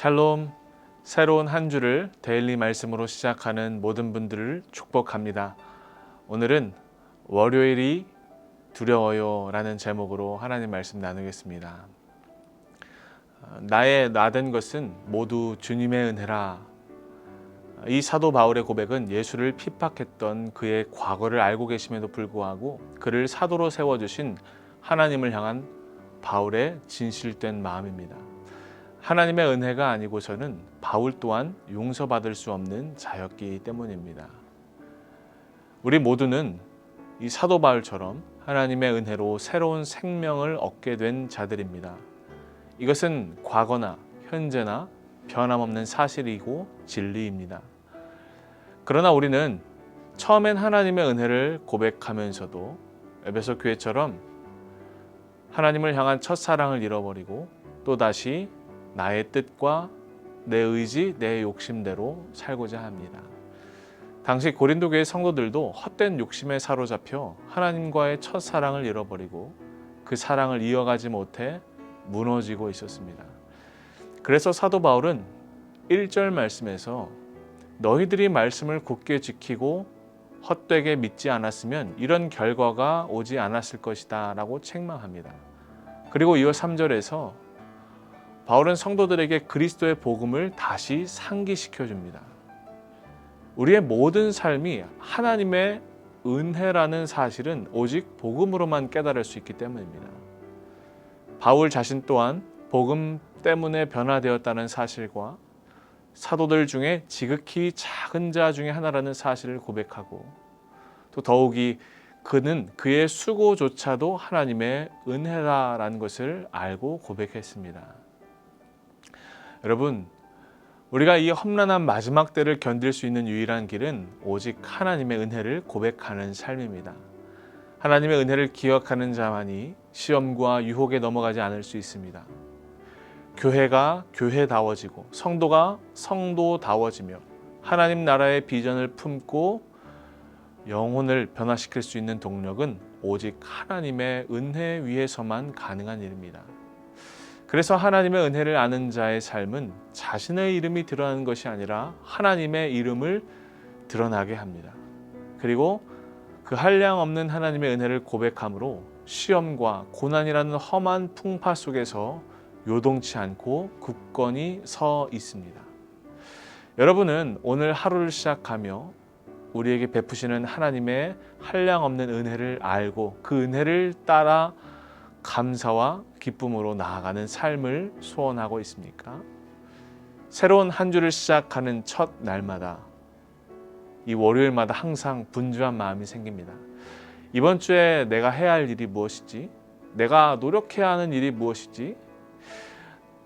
샬롬, 새로운 한 주를 데일리 말씀으로 시작하는 모든 분들을 축복합니다. 오늘은 월요일이 두려워요 라는 제목으로 하나님 말씀 나누겠습니다. 나의 나된 것은 모두 주님의 은혜라. 이 사도 바울의 고백은 예수를 핍박했던 그의 과거를 알고 계심에도 불구하고 그를 사도로 세워주신 하나님을 향한 바울의 진실된 마음입니다. 하나님의 은혜가 아니고서는 바울 또한 용서받을 수 없는 자였기 때문입니다. 우리 모두는 이 사도 바울처럼 하나님의 은혜로 새로운 생명을 얻게 된 자들입니다. 이것은 과거나 현재나 변함없는 사실이고 진리입니다. 그러나 우리는 처음엔 하나님의 은혜를 고백하면서도 에베소 교회처럼 하나님을 향한 첫사랑을 잃어버리고 또다시 나의 뜻과 내 의지, 내 욕심대로 살고자 합니다. 당시 고린도 교회 성도들도 헛된 욕심에 사로잡혀 하나님과의 첫사랑을 잃어버리고 그 사랑을 이어가지 못해 무너지고 있었습니다. 그래서 사도 바울은 1절 말씀에서 너희들이 말씀을 굳게 지키고 헛되게 믿지 않았으면 이런 결과가 오지 않았을 것이다 라고 책망합니다. 그리고 이어 3절에서 바울은 성도들에게 그리스도의 복음을 다시 상기시켜 줍니다. 우리의 모든 삶이 하나님의 은혜라는 사실은 오직 복음으로만 깨달을 수 있기 때문입니다. 바울 자신 또한 복음 때문에 변화되었다는 사실과 사도들 중에 지극히 작은 자 중에 하나라는 사실을 고백하고 또 더욱이 그는 그의 수고조차도 하나님의 은혜라는 것을 알고 고백했습니다. 여러분, 우리가 이 험난한 마지막 때를 견딜 수 있는 유일한 길은 오직 하나님의 은혜를 고백하는 삶입니다. 하나님의 은혜를 기억하는 자만이 시험과 유혹에 넘어가지 않을 수 있습니다. 교회가 교회다워지고 성도가 성도다워지며 하나님 나라의 비전을 품고 영혼을 변화시킬 수 있는 동력은 오직 하나님의 은혜 위에서만 가능한 일입니다. 그래서 하나님의 은혜를 아는 자의 삶은 자신의 이름이 드러나는 것이 아니라 하나님의 이름을 드러나게 합니다. 그리고 그 한량없는 하나님의 은혜를 고백함으로 시험과 고난이라는 험한 풍파 속에서 요동치 않고 굳건히 서 있습니다. 여러분은 오늘 하루를 시작하며 우리에게 베푸시는 하나님의 한량없는 은혜를 알고 그 은혜를 따라 감사와 기쁨으로 나아가는 삶을 소원하고 있습니까? 새로운 한 주를 시작하는 첫 날마다 이 월요일마다 항상 분주한 마음이 생깁니다. 이번 주에 내가 해야 할 일이 무엇이지? 내가 노력해야 하는 일이 무엇이지?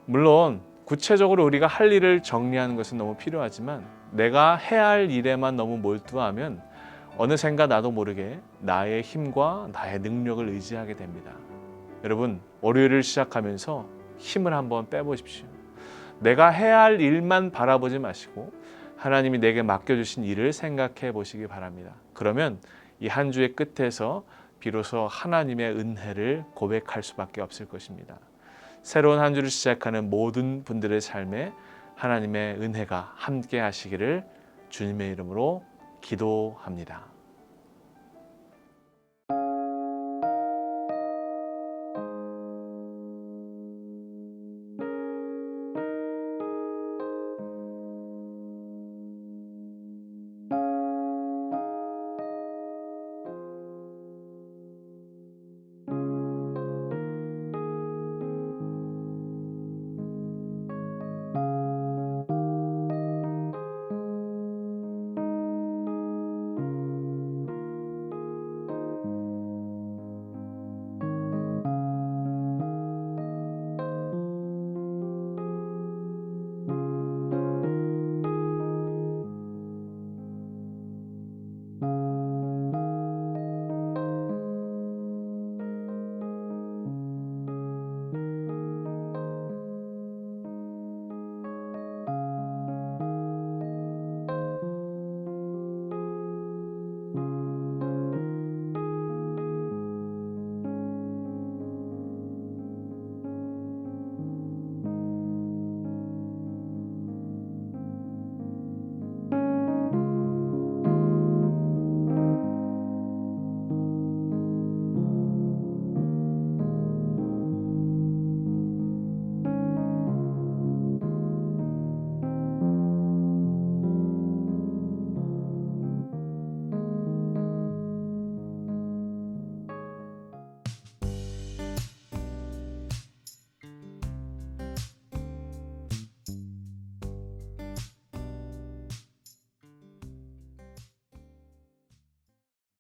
물론 구체적으로 우리가 할 일을 정리하는 것은 너무 필요하지만 내가 해야 할 일에만 너무 몰두하면 어느샌가 나도 모르게 나의 힘과 나의 능력을 의지하게 됩니다. 여러분, 월요일을 시작하면서 힘을 한번 빼보십시오. 내가 해야 할 일만 바라보지 마시고 하나님이 내게 맡겨주신 일을 생각해 보시기 바랍니다. 그러면 이 한 주의 끝에서 비로소 하나님의 은혜를 고백할 수밖에 없을 것입니다. 새로운 한 주를 시작하는 모든 분들의 삶에 하나님의 은혜가 함께 하시기를 주님의 이름으로 기도합니다.